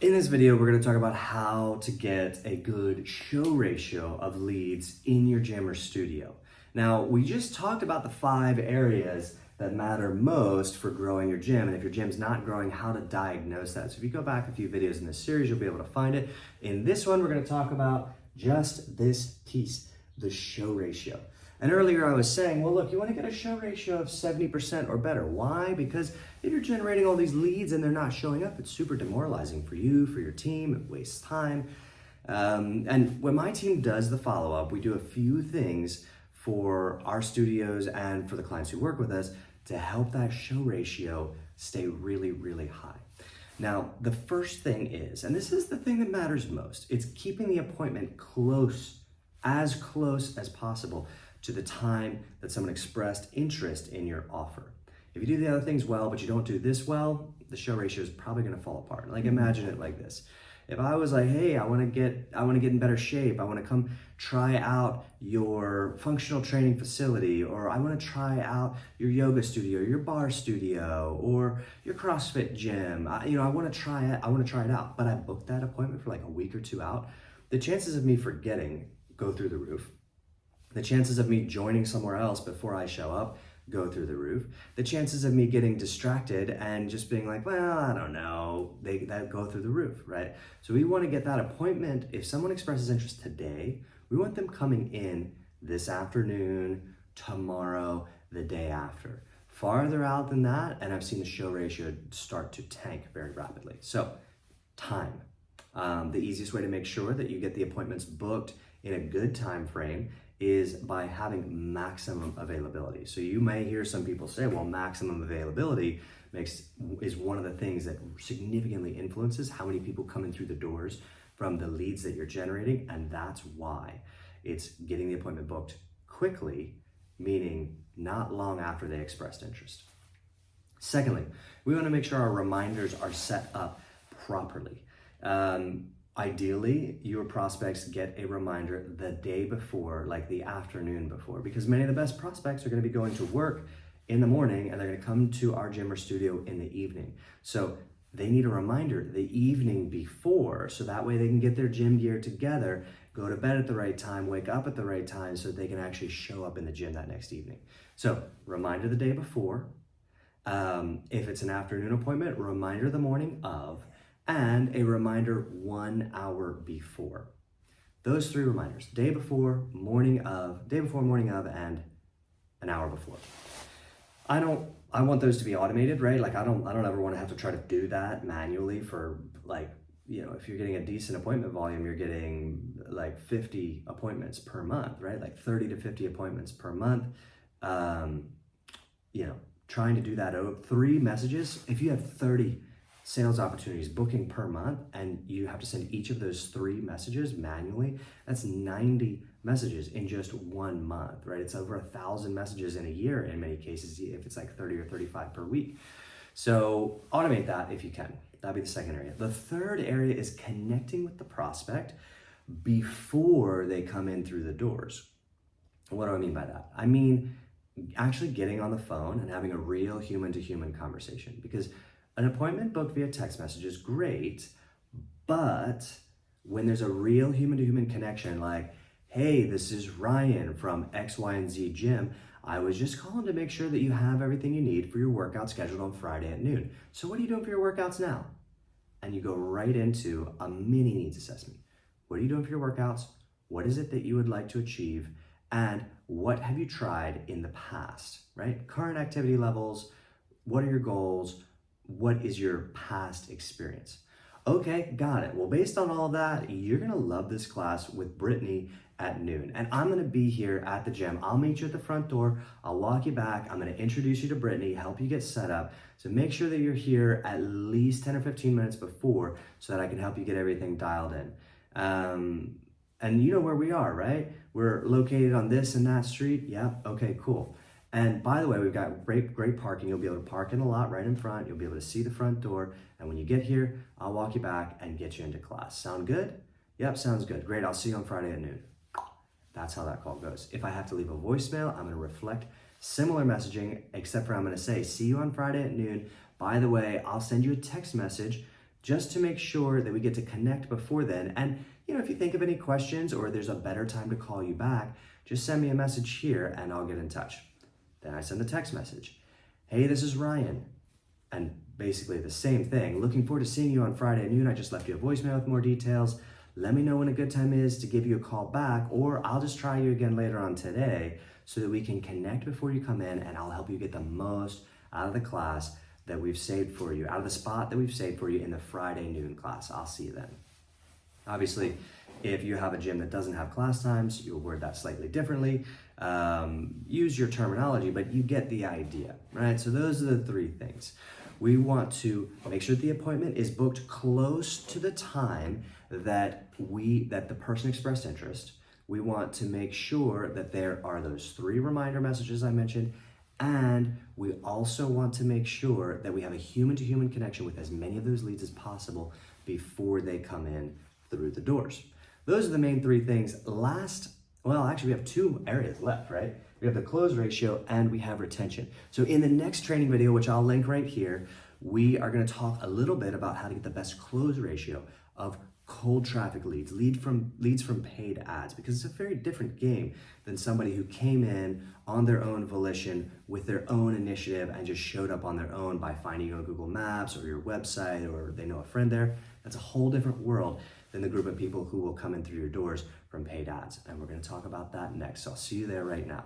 In this video, we're going to talk about how to get a good show ratio of leads in your gym or studio. Now, we just talked about the 5 areas that matter most for growing your gym, and if your gym's not growing, how to diagnose that. So if you go back a few videos in this series, you'll be able to find it. In this one, we're going to talk about just this piece, the show ratio. And earlier I was saying, well, look, you want to get a show ratio of 70% or better. Why? Because if you're generating all these leads and they're not showing up, it's super demoralizing for you, for your team, it wastes time. And when my team does the follow-up, we do a few things for our studios and for the clients who work with us to help that show ratio stay really, really high. Now, the first thing is, and this is the thing that matters most, it's keeping the appointment close as possible to the time that someone expressed interest in your offer. If you do the other things well, but you don't do this well, the show ratio is probably gonna fall apart. Like imagine it like this. If I was like, hey, I wanna get in better shape, I wanna come try out your functional training facility, or I wanna try out your yoga studio, your bar studio, or your CrossFit gym. I wanna try it out, but I booked that appointment for like a week or 2 out. The chances of me forgetting go through the roof. The chances of me joining somewhere else before I show up go through the roof. The chances of me getting distracted and just being like, well, I don't know, that go through the roof, right? So we want to get that appointment. If someone expresses interest today, we want them coming in this afternoon, tomorrow, the day after. Farther out than that, and I've seen the show ratio start to tank very rapidly. So time. The easiest way to make sure that you get the appointments booked in a good time frame is by having maximum availability. So you may hear some people say, well, maximum availability is one of the things that significantly influences how many people come in through the doors from the leads that you're generating, and that's why it's getting the appointment booked quickly, meaning not long after they expressed interest. Secondly, we want to make sure our reminders are set up properly. Ideally, your prospects get a reminder the day before, like the afternoon before, because many of the best prospects are going to be going to work in the morning and they're going to come to our gym or studio in the evening. So they need a reminder the evening before, so that way they can get their gym gear together, go to bed at the right time, wake up at the right time, so they can actually show up in the gym that next evening. So reminder the day before. If it's an afternoon appointment, reminder the morning of, and a reminder 1 hour before. Those 3 reminders, day before, morning of, and an hour before. I want those to be automated, right? Like I don't ever want to have to try to do that manually for like, if you're getting a decent appointment volume, you're getting like 50 appointments per month, right? Like 30 to 50 appointments per month. Trying to do that 3 messages, if you have 30 sales opportunities booking per month and you have to send each of those 3 messages manually, that's 90 messages in just 1 month, right? It's over 1,000 messages in a year in many cases, if it's like 30 or 35 per week. So automate that if you can. That'd be the second area. The third area is connecting with the prospect before they come in through the doors. What do I mean by that? I mean actually getting on the phone and having a real human-to-human conversation, because an appointment booked via text message is great, but when there's a real human-to-human connection, like, hey, this is Ryan from X, Y, and Z Gym. I was just calling to make sure that you have everything you need for your workout scheduled on Friday at noon. So what are you doing for your workouts now? And you go right into a mini needs assessment. What are you doing for your workouts? What is it that you would like to achieve? And what have you tried in the past, right? Current activity levels, what are your goals? What is your past experience? Okay, got it. Well, based on all of that, you're gonna love this class with Brittany at noon. And I'm gonna be here at the gym. I'll meet you at the front door. I'll walk you back. I'm gonna introduce you to Brittany, help you get set up. So make sure that you're here at least 10 or 15 minutes before so that I can help you get everything dialed in. And you know where we are, right? We're located on this and that street. Yeah, okay, cool. And by the way, we've got great parking. You'll be able to park in the lot right in front. You'll be able to see the front door. And when you get here, I'll walk you back and get you into class. Sound good? Yep, sounds good. Great, I'll see you on Friday at noon. That's how that call goes. If I have to leave a voicemail, I'm gonna reflect similar messaging, except for I'm gonna say, see you on Friday at noon. By the way, I'll send you a text message just to make sure that we get to connect before then. And if you think of any questions or there's a better time to call you back, just send me a message here and I'll get in touch. Then I send a text message. Hey, this is Ryan. And basically the same thing. Looking forward to seeing you on Friday at noon. I just left you a voicemail with more details. Let me know when a good time is to give you a call back, or I'll just try you again later on today so that we can connect before you come in, and I'll help you get the most out of the class that we've saved for you, out of the spot that we've saved for you in the Friday noon class. I'll see you then. Obviously, if you have a gym that doesn't have class times, you'll word that slightly differently. Use your terminology, but you get the idea, right? So those are the three things. We want to make sure that the appointment is booked close to the time that the person expressed interest. We want to make sure that there are those 3 reminder messages I mentioned, and we also want to make sure that we have a human-to-human connection with as many of those leads as possible before they come in through the doors. Those are the main 3 things. We have 2 areas left, right? We have the close ratio and we have retention. So in the next training video, which I'll link right here, we are going to talk a little bit about how to get the best close ratio of cold traffic leads, leads from paid ads, because it's a very different game than somebody who came in on their own volition with their own initiative and just showed up on their own by finding you on Google Maps or your website, or they know a friend there. That's a whole different world than the group of people who will come in through your doors from paid ads. And we're going to talk about that next. So I'll see you there right now.